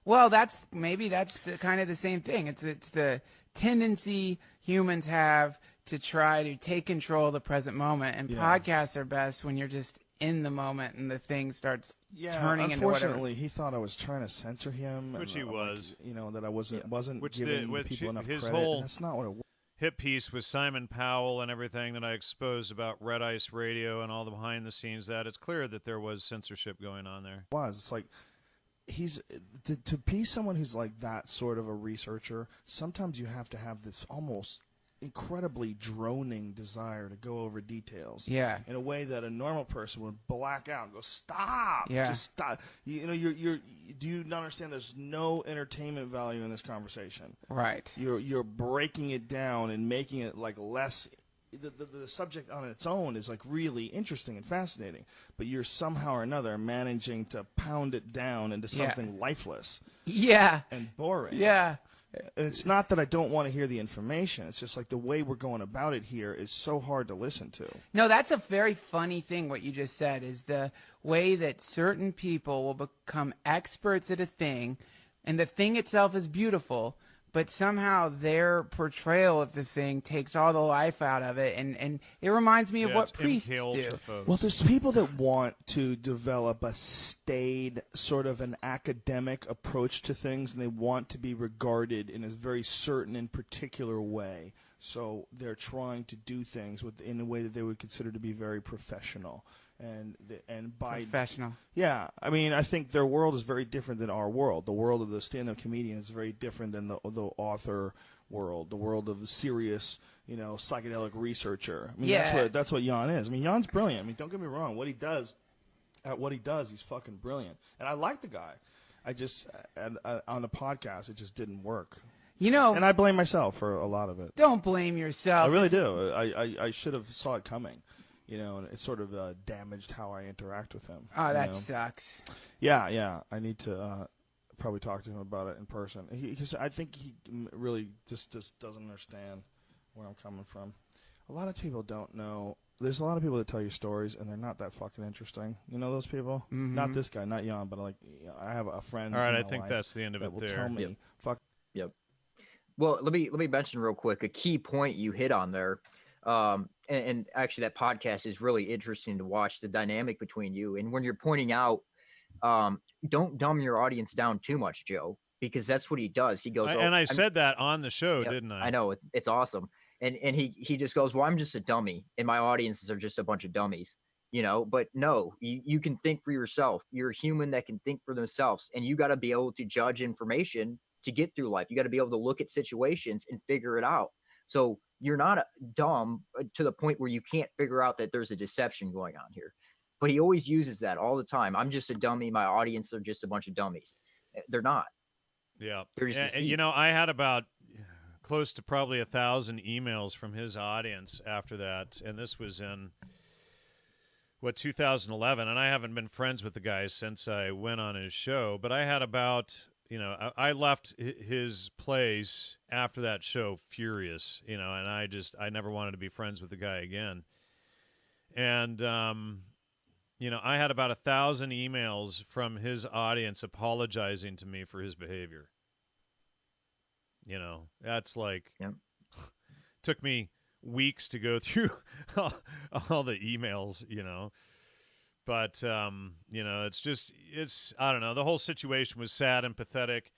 Well, maybe that's kind of the same thing. It's the tendency humans have to try to take control of the present moment, and podcasts are best when you're just in the moment and the thing starts turning into whatever. Unfortunately, he thought I was trying to censor him, which he was. That I wasn't which giving people enough his credit. Whole that's not what it was. Hit piece with Simon Powell and everything that I exposed about Red Ice Radio and all the behind the scenes. That it's clear that there was censorship going on there. It's like. He's to be someone who's like that sort of a researcher. Sometimes you have to have this almost incredibly droning desire to go over details. Yeah. In a way that a normal person would black out and go, "Stop! Yeah. Just stop!" Do you understand? There's no entertainment value in this conversation. Right. You're breaking it down and making it less. The subject on its own is really interesting and fascinating, but you're somehow or another managing to pound it down into something lifeless. Yeah. And boring. Yeah. And it's not that I don't want to hear the information. It's just the way we're going about it here is so hard to listen to. No, that's a very funny thing what you just said, is the way that certain people will become experts at a thing, and the thing itself is beautiful, but somehow their portrayal of the thing takes all the life out of it, and it reminds me of what priests do. Well, there's people that want to develop a staid, sort of an academic approach to things, and they want to be regarded in a very certain and particular way. So they're trying to do things in a way that they would consider to be very professional. And by professional. Yeah, I mean, I think their world is very different than our world. The world of the stand-up comedian is very different than the author world, the world of the serious, psychedelic researcher. I mean, that's what Jan is. I mean, Jan's brilliant. I mean, don't get me wrong. What he does, he's fucking brilliant. And I like the guy. I just on the podcast, it just didn't work. And I blame myself for a lot of it. Don't blame yourself. I really do. I should have saw it coming. And it sort of damaged how I interact with him. Oh, that sucks. Yeah. I need to probably talk to him about it in person. Because I think he really just doesn't understand where I'm coming from. A lot of people don't know. There's a lot of people that tell you stories, and they're not that fucking interesting. You know those people? Mm-hmm. Not this guy, not Jan, but I have a friend. All right, I think that's the end of it will there. tell me, fuck. Yep. Well, let me mention real quick a key point you hit on there. And actually that podcast is really interesting to watch, the dynamic between you. And when you're pointing out, don't dumb your audience down too much, Joe, because that's what he does. He goes, I said that on the show, didn't I? I know, it's awesome. And he just goes, well, I'm just a dummy and my audiences are just a bunch of dummies, but no, you can think for yourself. You're a human that can think for themselves, and you got to be able to judge information to get through life. You got to be able to look at situations and figure it out. So you're not dumb to the point where you can't figure out that there's a deception going on here. But he always uses that all the time. I'm just a dummy. My audience are just a bunch of dummies. They're not. Yeah. They're just I had about close to probably 1,000 emails from his audience after that. And this was in, 2011. And I haven't been friends with the guy since I went on his show. But I had about... I left his place after that show furious, and I never wanted to be friends with the guy again. And you know, I had about 1,000 emails from his audience apologizing to me for his behavior. You know, that's like, took me weeks to go through all the emails, you know. But, you know, I don't know. The whole situation was sad and pathetic.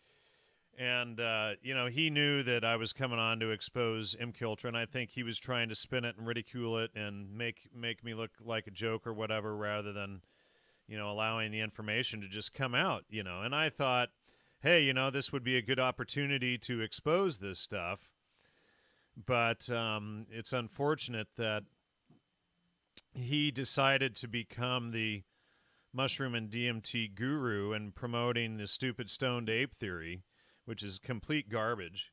And, you know, he knew that I was coming on to expose MKUltra, and I think he was trying to spin it and ridicule it and make me look like a joke or whatever, rather than, you know, allowing the information to just come out, you know. And I thought, hey, you know, this would be a good opportunity to expose this stuff. But it's unfortunate that he decided to become the mushroom and DMT guru and promoting the stupid stoned ape theory, which is complete garbage.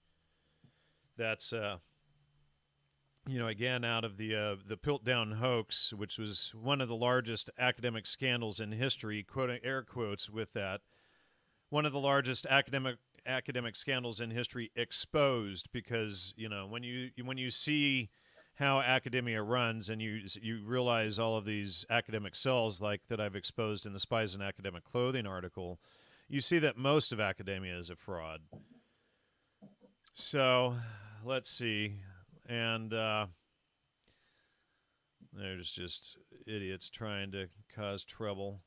That's, you know, again, out of the Piltdown hoax, which was one of the largest academic scandals in history, quoting air quotes with that, one of the largest academic scandals in history exposed, because, you know, when you see how academia runs and you realize all of these academic cells like that I've exposed in the Spies in Academic Clothing article, you see that most of academia is a fraud. So, let's see. And there's just idiots trying to cause trouble.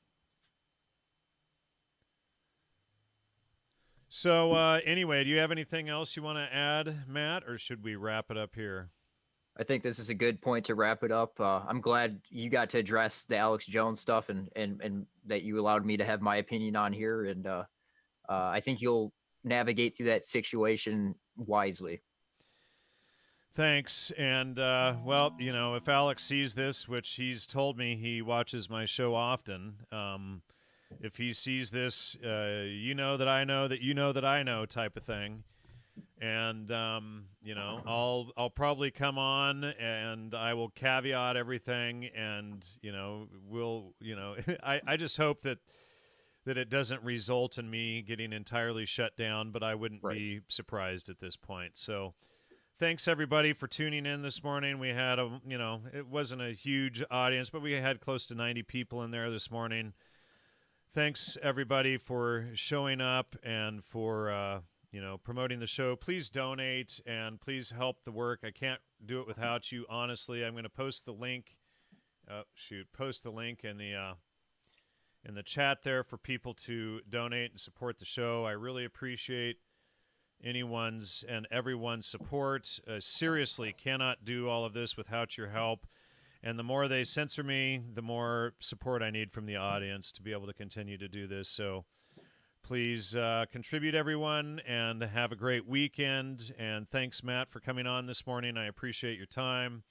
So, anyway, do you have anything else you want to add, Matt, or should we wrap it up here? I think this is a good point to wrap it up. I'm glad you got to address the Alex Jones stuff and that you allowed me to have my opinion on here. And I think you'll navigate through that situation wisely. Thanks. And, well, you know, if Alex sees this, which he's told me he watches my show often, if he sees this, you know that I know that you know that I know type of thing. And, you know, I'll probably come on and I will caveat everything, and, you know, I just hope that it doesn't result in me getting entirely shut down, but I wouldn't be surprised at this point. So thanks everybody for tuning in this morning. We had you know, it wasn't a huge audience, but we had close to 90 people in there this morning. Thanks everybody for showing up and for, you know, promoting the show. Please donate and please help the work. I can't do it without you, honestly. I'm going to post the link. Post the link in the chat there for people to donate and support the show. I really appreciate anyone's and everyone's support. Seriously, cannot do all of this without your help. And the more they censor me, the more support I need from the audience to be able to continue to do this. So please contribute, everyone, and have a great weekend. And thanks, Matt, for coming on this morning. I appreciate your time.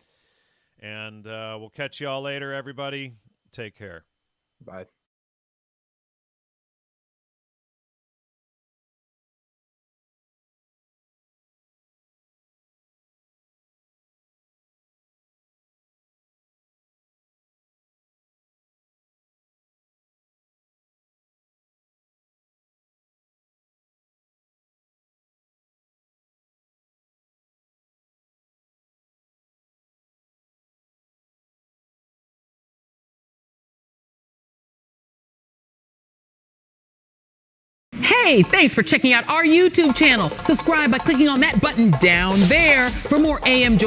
And we'll catch you all later, everybody. Take care. Bye. Hey, thanks for checking out our YouTube channel. Subscribe by clicking on that button down there for more AM Joy.